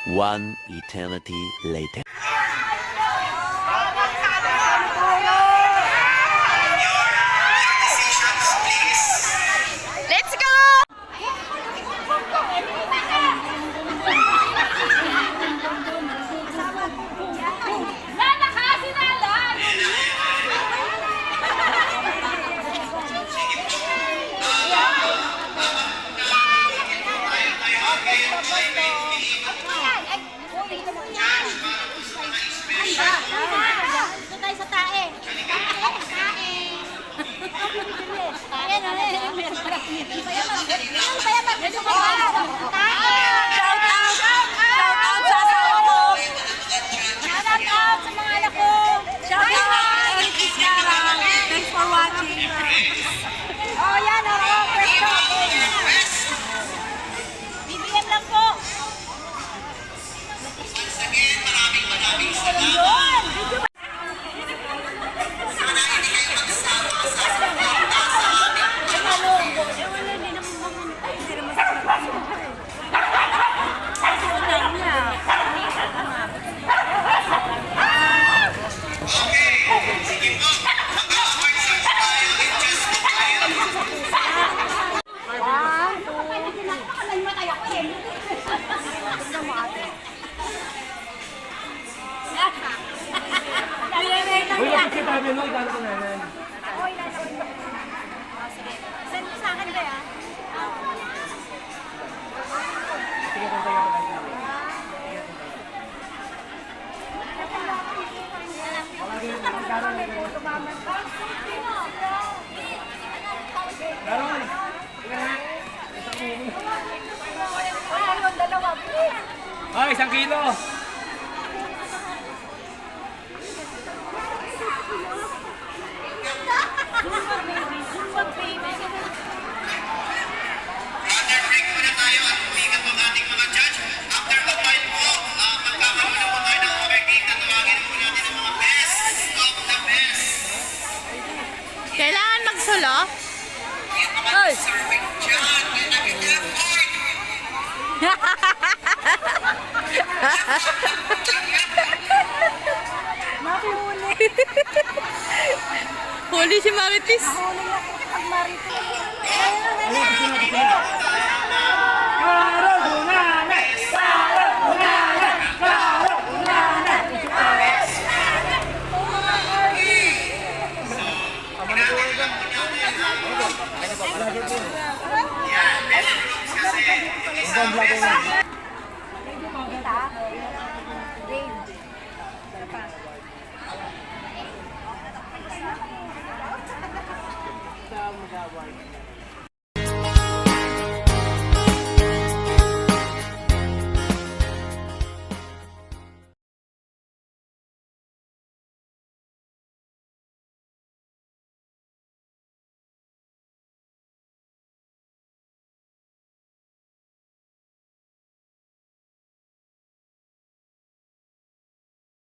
One eternity later. Let's go! Lala ka, sinalan! Ito tayo sa tae. Tae. Ayan, ayan. Kaya mag-gusto ko ba? Tae. Shout out! Shout out sa asawa ko! Shout out sa mga anak ko. Shout out! It's Yara! Thanks for watching! Oh, yan. Oh, first go. BBM lang po. Yun. Uy, kasi tabi mo, gano'n ko na yan. Send mo sa akin ba yan? Sige, pantay ka pala. Garon! Ayun, dalawa, please. Ay, 1 kilo! After break muna tayo at umigat ang ating mga judge. After a while po, magkakaroon na po tayo ng overtake na tawagin po natin ang mga best of the best. Kailangan magsulo? Yung mga serving dyan, yung nag-effort. Mahuli. Huli si Marites. Mahuli na po pag marites. Garon! Bunane! Garon! Bunane! Garon! Bunane! Dave.